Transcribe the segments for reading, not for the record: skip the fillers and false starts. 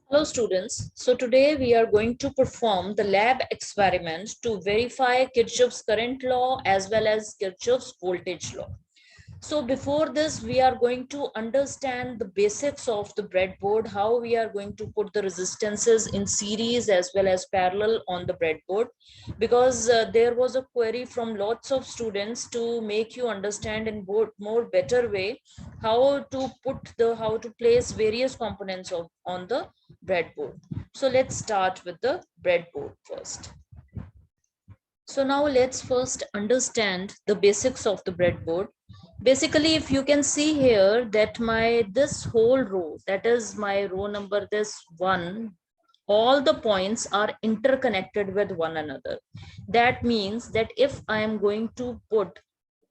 Hello students, so today we are going to perform the lab experiment to verify Kirchhoff's current law as well as Kirchhoff's voltage law. So before this, we are going to understand the basics of the breadboard, how we are going to put the resistances in series as well as parallel on the breadboard, because there was a query from lots of students to make you understand in more better way how to place various components on the breadboard. So let's start with the breadboard first. So now let's first understand the basics of the breadboard. Basically, if you can see here that this whole row, that is my row number, this one, all the points are interconnected with one another. That means that if I am going to put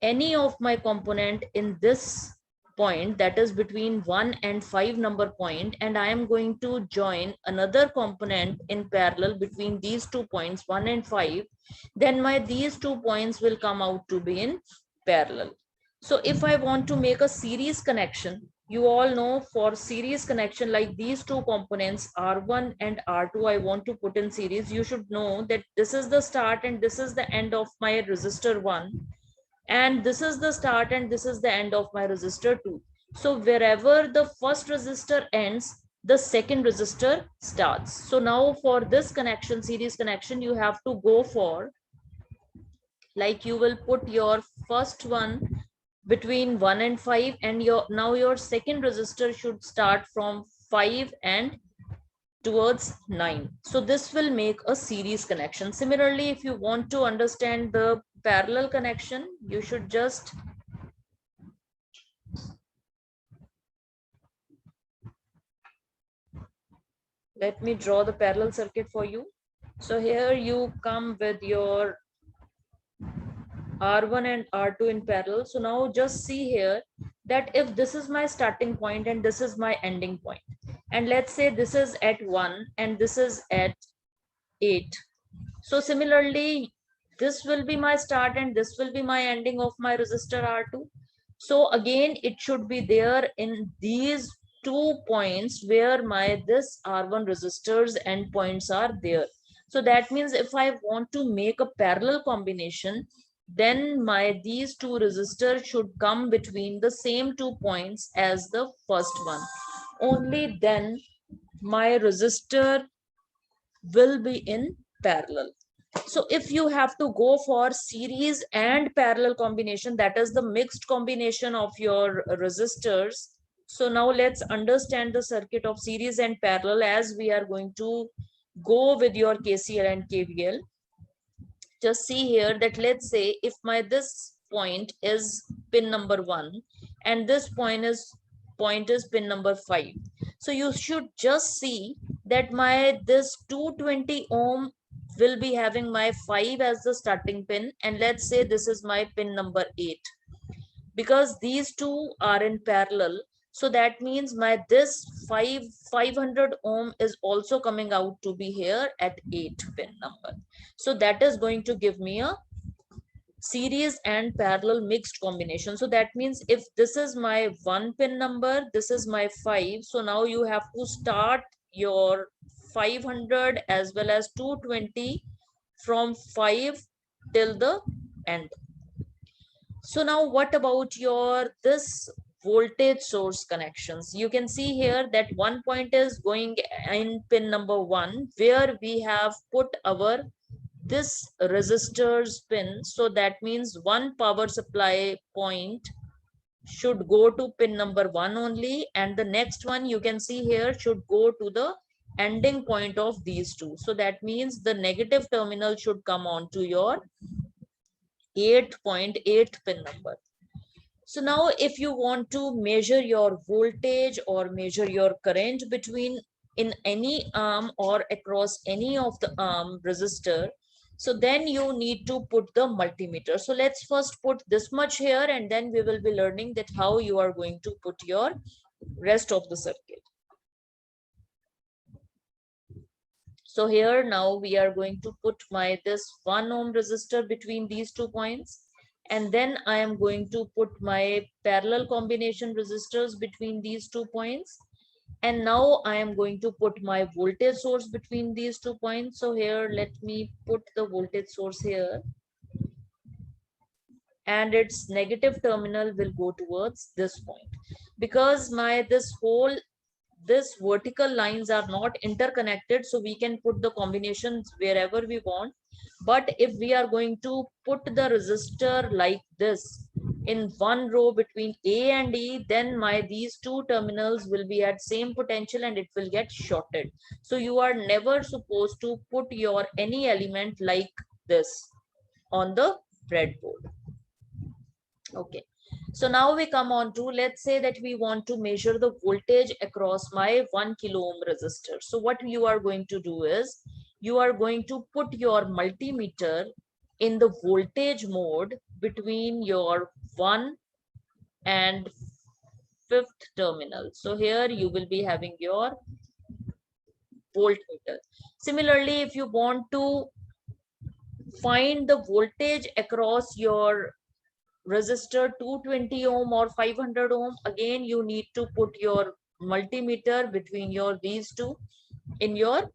any of my component in this point, that is between 1 and 5 number point, and I am going to join another component in parallel between these 2 points 1 and 5, then these 2 points will come out to be in parallel. So if I want to make a series connection, you all know for series connection, like these two components R1 and R2 I want to put in series, you should know that this is the start and this is the end of my resistor 1, and this is the start and this is the end of my resistor 2. So wherever the first resistor ends, the second resistor starts. So now for this connection, series connection, you have to go for, like, you will put your first one between 1 and 5, and your second resistor should start from 5 and towards 9. So this will make a series connection. Similarly, if you want to understand the parallel connection, you should just let me draw the parallel circuit for you. So here you come with your R1 and R2 in parallel. So now just see here that if this is my starting point and this is my ending point, and let's say this is at 1 and this is at 8. So similarly, this will be my start and this will be my ending of my resistor R2. So again, it should be there in these 2 points where this R1 resistors end points are there. So that means if I want to make a parallel combination, then these 2 resistors should come between the same 2 points as the first one. Only then my resistor will be in parallel. So if you have to go for series and parallel combination, that is the mixed combination of your resistors. So now let's understand the circuit of series and parallel as we are going to go with your KCL and KVL. Just see here that let's say if this point is pin number 1 and this point is pin number 5. So you should just see that this 220 ohm will be having my 5 as the starting pin, and let's say this is my pin number 8, because these two are in parallel. So that means this 500 ohm is also coming out to be here at 8 pin number. So that is going to give me a series and parallel mixed combination. So that means if this is my 1 pin number, this is my 5. So now you have to start your 500 as well as 220 from 5 till the end. So now what about your this voltage source connections? You can see here that one point is going in pin number 1 where we have put our this resistors pin. So that means one power supply point should go to pin number 1 only, and the next one you can see here should go to the ending point of these two. So that means the negative terminal should come on to your 8.8 pin number. So now if you want to measure your voltage or measure your current between in any arm or across any of the arm resistor, so then you need to put the multimeter. So let's first put this much here, and then we will be learning that how you are going to put your rest of the circuit. So here now we are going to put this 1 ohm resistor between these 2 points, and then I am going to put my parallel combination resistors between these 2 points, And now I am going to put my voltage source between these 2 points. So here, let me put the voltage source here, and its negative terminal will go towards this point, because this vertical lines are not interconnected, so we can put the combinations wherever we want. But if we are going to put the resistor like this in one row between A and E, then these two terminals will be at same potential and it will get shorted. So you are never supposed to put your any element like this on the breadboard. Okay, so now we come on to, let's say that we want to measure the voltage across my 1 kilo ohm resistor. So what you are going to do is, you are going to put your multimeter in the voltage mode between your 1 and 5th terminal. So here you will be having your voltmeter. Similarly, if you want to find the voltage across your resistor 220 ohm or 500 ohm, again you need to put your multimeter between these two in your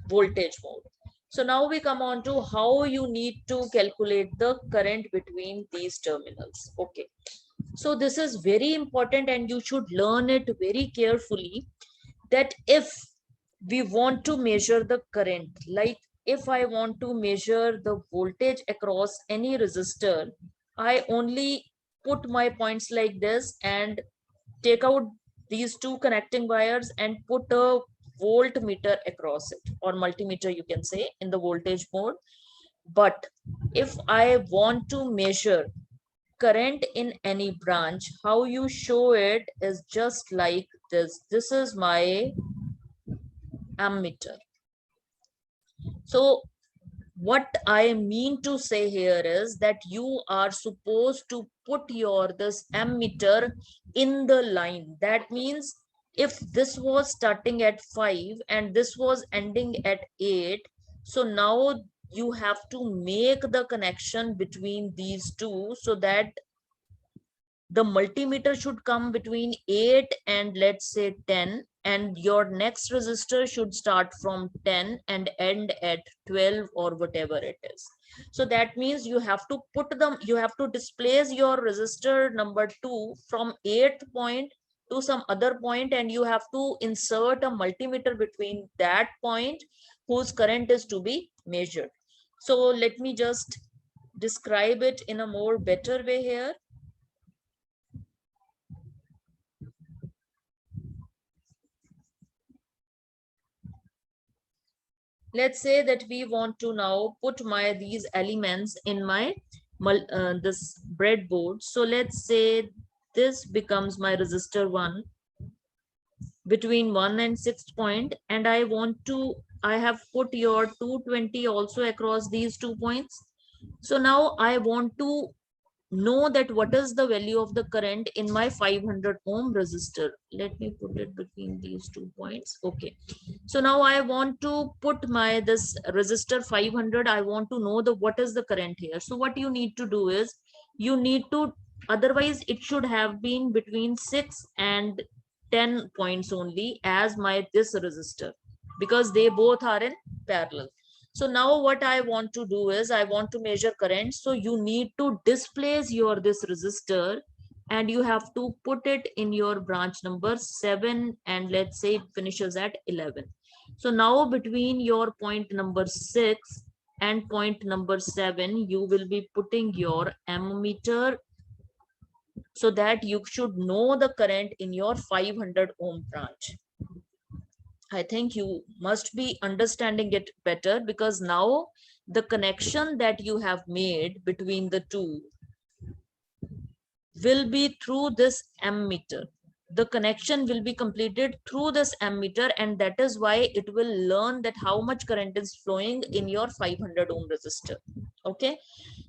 voltage mode. So now we come on to how you need to calculate the current between these terminals. Okay, so this is very important and you should learn it very carefully, that if we want to measure the current, like if I want to measure the voltage across any resistor, I only put my points like this and take out these two connecting wires and put a voltmeter across it, or multimeter you can say, in the voltage mode. But if I want to measure current in any branch, how you show it is just like this. This is my ammeter. So what I mean to say here is that you are supposed to put this ammeter in the line. That means if this was starting at 5 and this was ending at 8, so now you have to make the connection between these two, so that the multimeter should come between 8 and let's say 10, and your next resistor should start from 10 and end at 12 or whatever it is. So that means you have to you have to displace your resistor number 2 from 8th point to some other point, and you have to insert a multimeter between that point whose current is to be measured. So let me just describe it in a more better way here. Let's say that we want to now put these elements in my this breadboard. So let's say this becomes my resistor 1 between 1 and 6th point, and I have put your 220 also across these 2 points. So now I want to know that what is the value of the current in my 500 ohm resistor. Let me put it between these 2 points. Okay, so now I want to put this resistor 500. I want to know what is the current here. So what you need to do is, you need to, otherwise it should have been between 6 and 10 points only as this resistor, because they both are in parallel. So now what I want to do is, I want to measure current. So you need to displace this resistor, and you have to put it in your branch number 7, and let's say it finishes at 11. So now between your point number 6 and point number 7, you will be putting your ammeter, so that you should know the current in your 500 ohm branch. I think you must be understanding it better, because now the connection that you have made between the two will be through this ammeter. The connection will be completed through this ammeter, and that is why it will learn that how much current is flowing in your 500 ohm resistor. Okay,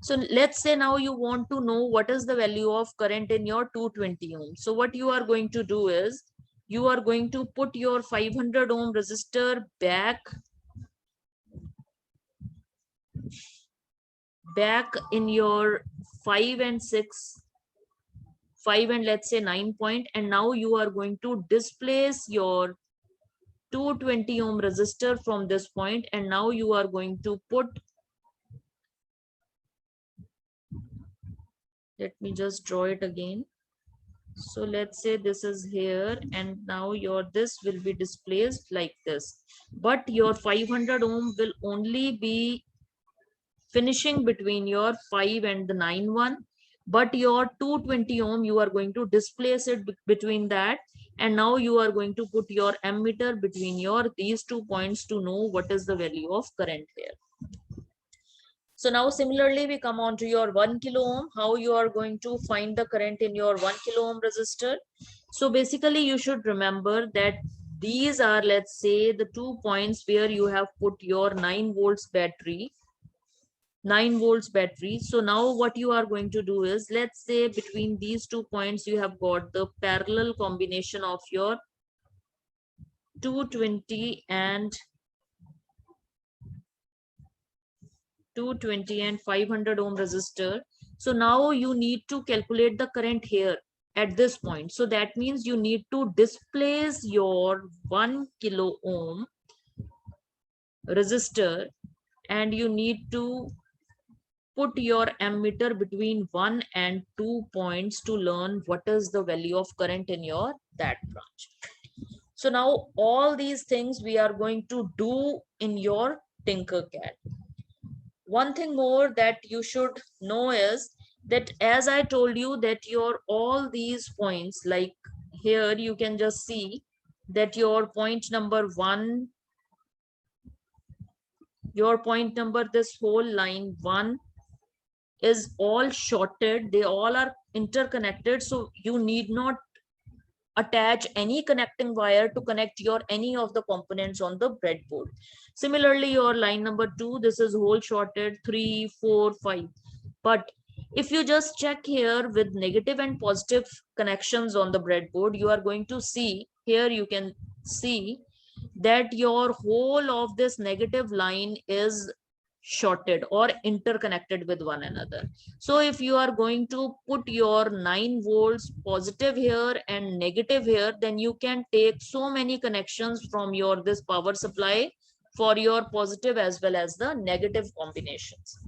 so let's say now you want to know what is the value of current in your 220 ohm. So what you are going to do is, you are going to put your 500 ohm resistor back in your 5 and 6 5 and let's say 9 point, and now you are going to displace your 220 ohm resistor from this point, and now you are going to put, let me just draw it again. So let's say this is here, and now your this will be displaced like this, but your 500 ohm will only be finishing between your 5 and the 9 one, but your 220 ohm you are going to displace it between that, and now you are going to put your ammeter between your these 2 points to know what is the value of current here. So now similarly we come on to your 1 kilo ohm, how you are going to find the current in your 1 kilo ohm resistor. So basically you should remember that these are, let's say, the 2 points where you have put your 9 volts battery, 9 volts battery. So now what you are going to do is, let's say between these 2 points you have got the parallel combination of your 220 and 500 ohm resistor. So now you need to calculate the current here at this point. So that means you need to displace your 1 kilo ohm resistor, and you need to put your ammeter between 1 and 2 points to learn what is the value of current in your that branch. So now all these things we are going to do in your TinkerCAD. One thing more that you should know is that, as I told you, that your all these points, like here you can just see that your point number 1, your point number, this whole line 1 is all shorted, they all are interconnected, so you need not attach any connecting wire to connect your any of the components on the breadboard. Similarly, your line number 2, this is whole shorted, 3, 4, 5. But if you just check here with negative and positive connections on the breadboard, you are going to see here, you can see that your whole of this negative line is shorted or interconnected with one another. So if you are going to put your 9 volts positive here and negative here, then you can take so many connections from your this power supply for your positive as well as the negative combinations.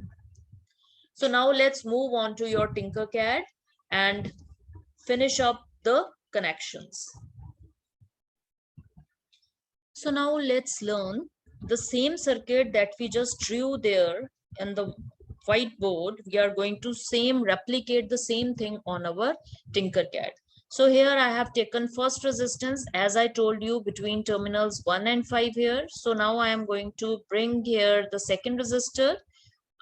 So now let's move on to your TinkerCAD and finish up the connections. So now let's learn the same circuit that we just drew there in the whiteboard. We are going to replicate the same thing on our TinkerCAD. So here I have taken first resistance, as I told you, between terminals 1 and 5 here. So now I am going to bring here the second resistor,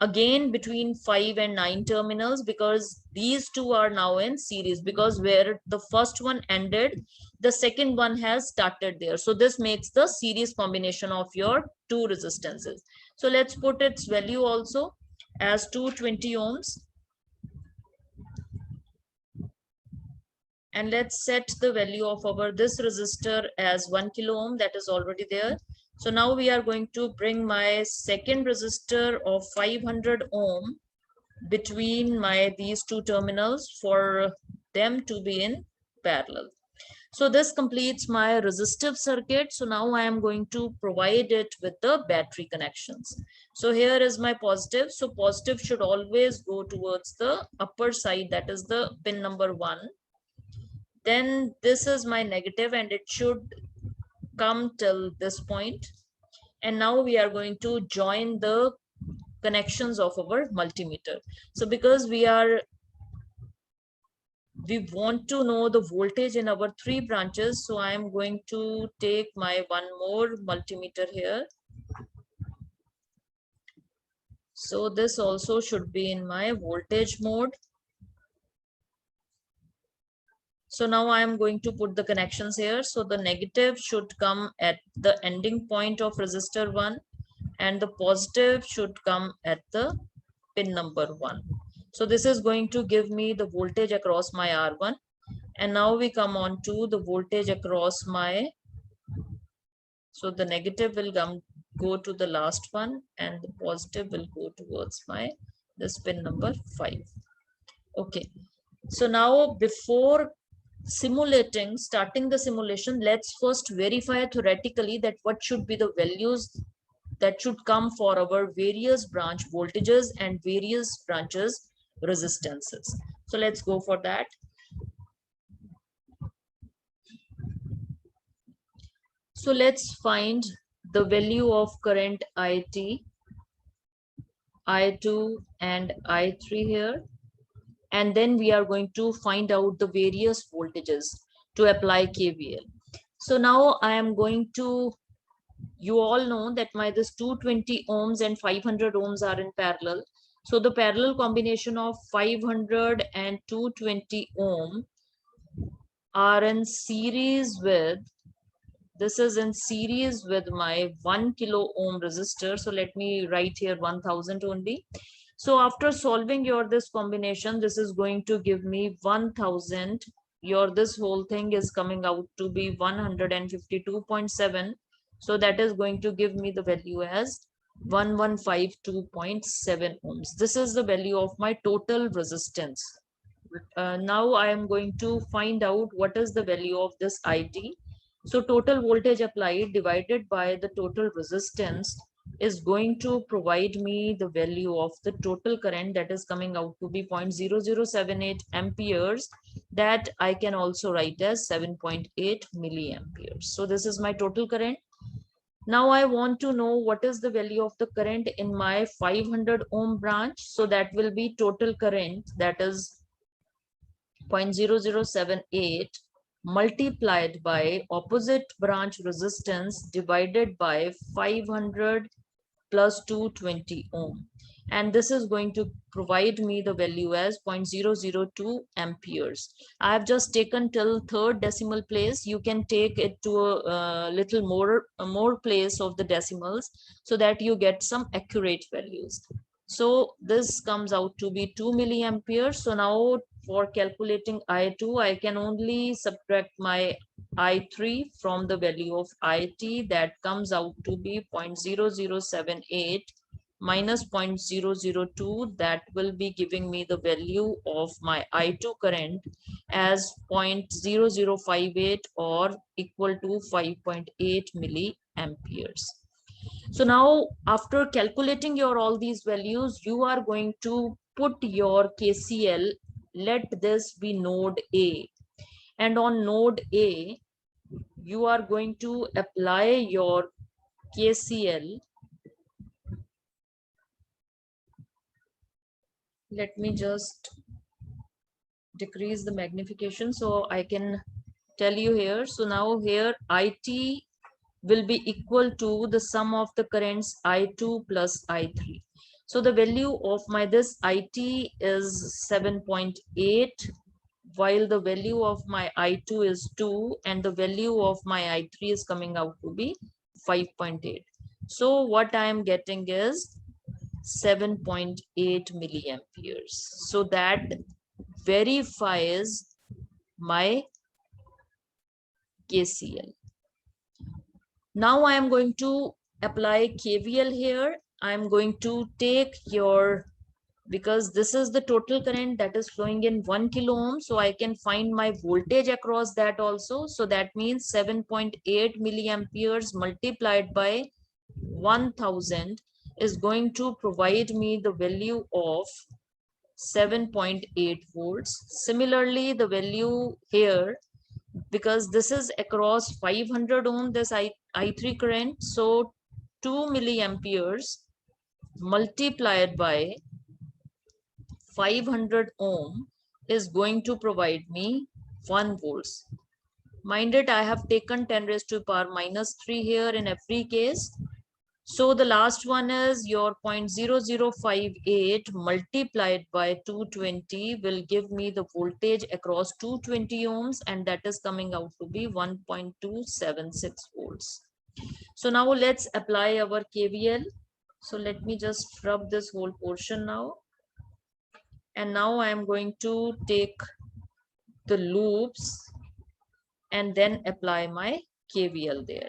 again between 5 and 9 terminals, because these two are now in series, because where the first one ended, the second one has started there. So this makes the series combination of your two resistances. So let's put its value also as 220 ohms, and let's set the value of our this resistor as 1 kilo ohm, that is already there. So now we are going to bring my second resistor of 500 ohm between my these two terminals for them to be in parallel. So this completes my resistive circuit. So now I am going to provide it with the battery connections. So here is my positive. So positive should always go towards the upper side, that is the pin number 1. Then this is my negative, and it should come till this point. And now we are going to join the connections of our multimeter. So because we want to know the voltage in our 3 branches, so I am going to take my one more multimeter here. So this also should be in my voltage mode. So now I am going to put the connections here. So the negative should come at the ending point of resistor 1, and the positive should come at the pin number 1. So this is going to give me the voltage across my R1. And now we come on to the voltage across my, so the negative will go to the last one, and the positive will go towards my this pin number 5. Okay. So now before starting the simulation, let's first verify theoretically that what should be the values that should come for our various branch voltages and various branches resistances. So let's go for that. So let's find the value of current IT, I2 and I3 here. And then we are going to find out the various voltages to apply KVL. So now I am going to, you all know that my this 220 ohms and 500 ohms are in parallel. So the parallel combination of 500 and 220 ohm are in series with, this is in series with my 1 kilo ohm resistor. So let me write here 1000 only. So after solving your this combination, this is going to give me 1000. Your this whole thing is coming out to be 152.7. So that is going to give me the value as 1152.7 ohms. This is the value of my total resistance. Now I am going to find out what is the value of this IT. So total voltage applied divided by the total resistance is going to provide me the value of the total current that is coming out to be 0.0078 amperes, that I can also write as 7.8 milliamperes. So this is my total current. Now I want to know what is the value of the current in my 500 ohm branch. So that will be total current, that is 0.0078 multiplied by opposite branch resistance divided by 500 plus 220 ohm, and this is going to provide me the value as 0.002 amperes. I have just taken till third decimal place. You can take it to a little more place of the decimals so that you get some accurate values. So this comes out to be 2 milliamperes. So now for calculating I2, I can only subtract my I3 from the value of IT, that comes out to be 0.0078 minus 0.002, that will be giving me the value of my I2 current as 0.0058 or equal to 5.8 milliamperes. So now after calculating your all these values, you are going to put your KCL. Let this be node A, and on node A you are going to apply your KCL. Let me just decrease the magnification so I can tell you here. So now here IT will be equal to the sum of the currents I2 plus I3. So the value of my this IT is 7.8, while the value of my I2 is 2, and the value of my I3 is coming out to be 5.8. So what I am getting is 7.8 milliamperes. So that verifies my KCL. Now I am going to apply KVL here. I am going to take your, because this is the total current that is flowing in 1 kilo ohm, so I can find my voltage across that also. So that means 7.8 milliamperes multiplied by 1000 is going to provide me the value of 7.8 volts. Similarly, the value here, because this is across 500 ohm, this I3 current, so 2 milliamperes multiplied by 500 ohm is going to provide me 1 volts. Mind it, I have taken 10 raised to the power minus 3 here in every case. So the last one is your 0.0058 multiplied by 220 will give me the voltage across 220 ohms, and that is coming out to be 1.276 volts. So now let's apply our KVL. So let me just rub this whole portion now. And now I am going to take the loops and then apply my KVL there.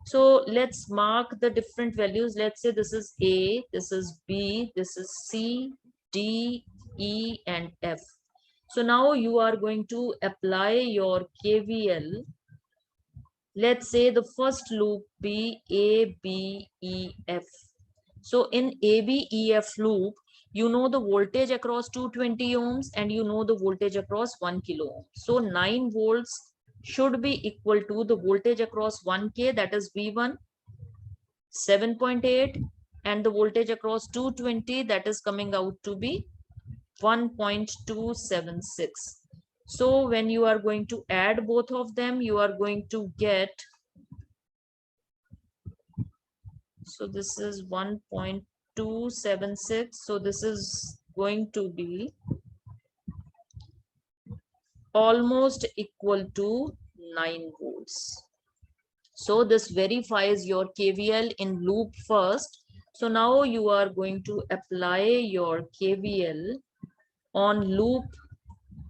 So let's mark the different values. Let's say this is A, this is B, this is C, D, E, and F. So now you are going to apply your KVL. Let's say the first loop be A, B, E, F. So in A, B, E, F loop, you know the voltage across 220 ohms and you know the voltage across 1 kilo ohm. So 9 volts should be equal to the voltage across 1K, that is V1, 7.8, and the voltage across 220, that is coming out to be 1.276. So when you are going to add both of them, you are going to get, so this is 1.276. So this is going to be almost equal to 9 volts. So this verifies your KVL in loop first. So now you are going to apply your KVL on loop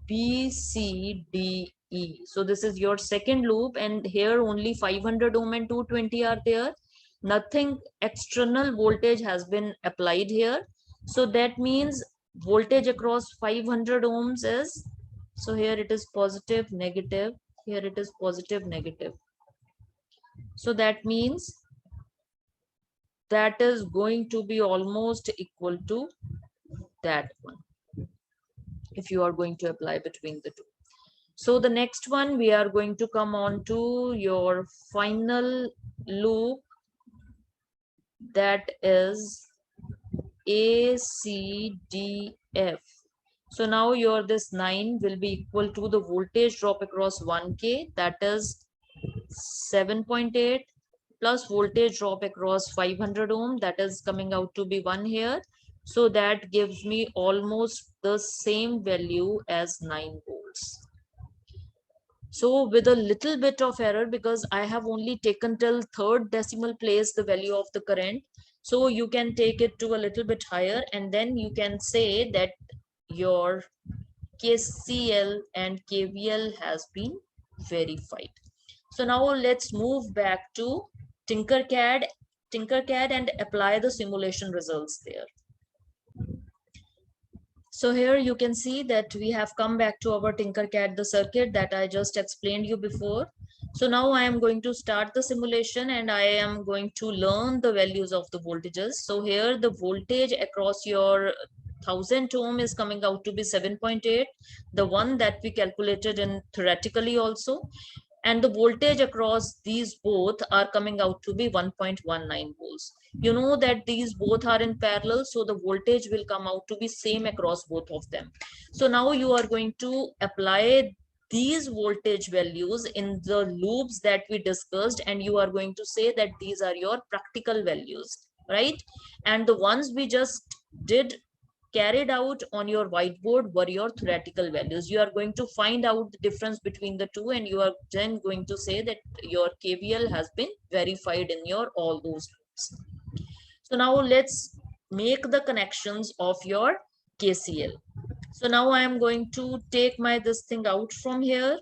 B, C, D, E. So this is your second loop, and here only 500 ohm and 220 are there. Nothing external voltage has been applied here. So that means voltage across 500 ohms is, so here it is positive, negative, here it is positive, negative. So that means that is going to be almost equal to that one if you are going to apply between the two. So the next one, we are going to come on to your final loop, that is A, C, D, F. So now your this 9 will be equal to the voltage drop across 1K, that is 7.8, plus voltage drop across 500 ohm, that is coming out to be 1 here. So that gives me almost the same value as 9 volts. So with a little bit of error, because I have only taken till third decimal place the value of the current. So you can take it to a little bit higher, and then you can say that your KCL and KVL has been verified. So now let's move back to TinkerCAD and apply the simulation results there. So here you can see that we have come back to our TinkerCAD, the circuit that I just explained you before. So now I am going to start the simulation and I am going to learn the values of the voltages. So here the voltage across your 1000 ohm is coming out to be 7.8, the one that we calculated in theoretically also. And the voltage across these both are coming out to be 1.19 volts. You know that these both are in parallel, so the voltage will come out to be same across both of them. So now you are going to apply these voltage values in the loops that we discussed, and you are going to say that these are your practical values, right? And the ones we just did carried out on your whiteboard were your theoretical values. You are going to find out the difference between the two, and you are then going to say that your KVL has been verified in your all those loops. So now let's make the connections of your KCL. So now I am going to take my this thing out from here.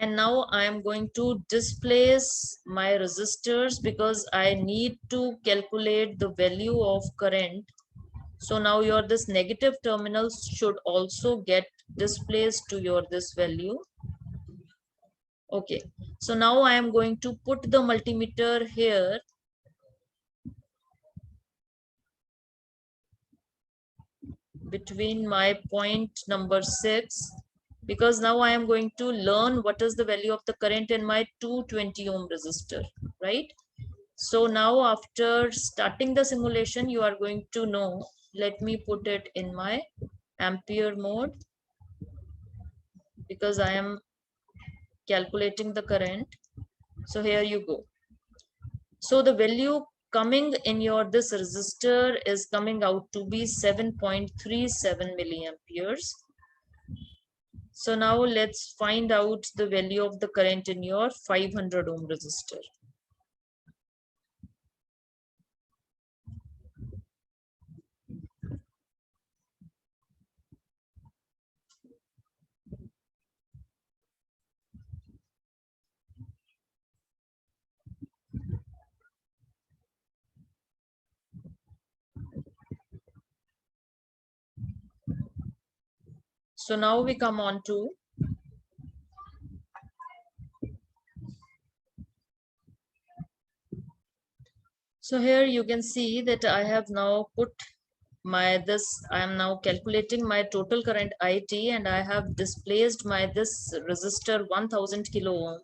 And now I am going to displace my resistors because I need to calculate the value of current. So now your this negative terminals should also get displaced to your this value. Okay, so now I am going to put the multimeter here. Between my point number 6, because now I am going to learn what is the value of the current in my 220 ohm resistor, right? So now after starting the simulation, you are going to know, let me put it in my ampere mode because I am calculating the current. So here you go. So the value coming in your this resistor is coming out to be 7.37 milliamperes. So now let's find out the value of the current in your 500 ohm resistor. So now we come on to so here you can see that I have now put my this I am now calculating my total current IT, and I have displaced my this resistor 1000 kilo ohm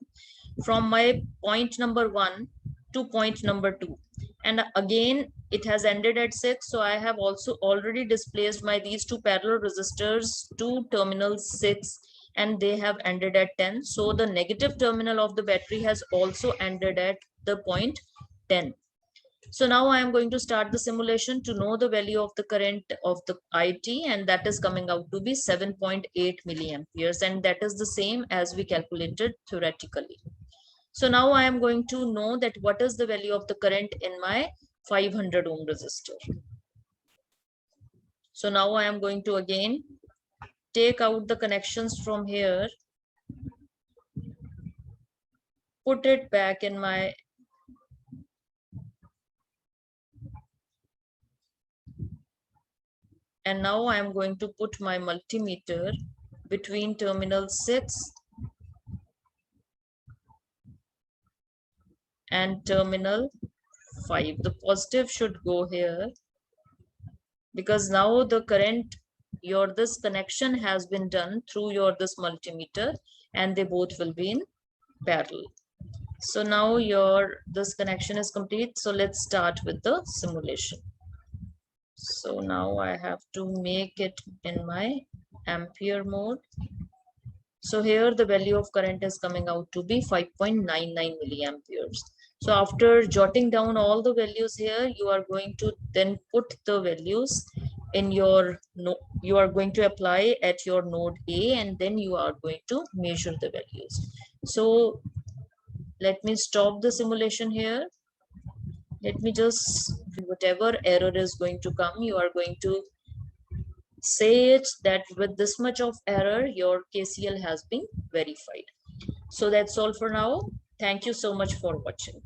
from my point number 1 to point number 2, and again it has ended at 6, so I have also already displaced my these two parallel resistors to terminal 6, and they have ended at 10. So the negative terminal of the battery has also ended at the point 10. So now I am going to start the simulation to know the value of the current of the IT, and that is coming out to be 7.8 milliamperes, and that is the same as we calculated theoretically. So now I am going to know that what is the value of the current in my 500 ohm resistor. So now I am going to again take out the connections from here, put it back in my and now I am going to put my multimeter between terminal 6 and terminal 5. The positive should go here because now the current your this connection has been done through your this multimeter, and they both will be in parallel. So now your this connection is complete. So let's start with the simulation. So now I have to make it in my ampere mode. So here the value of current is coming out to be 5.99 milliamperes. So after jotting down all the values here, you are going to then put the values in your you are going to apply at your node A, and then you are going to measure the values. So let me stop the simulation here. Let me just whatever error is going to come, you are going to say it that with this much of error your KCL has been verified. So that's all for now. Thank you so much for watching.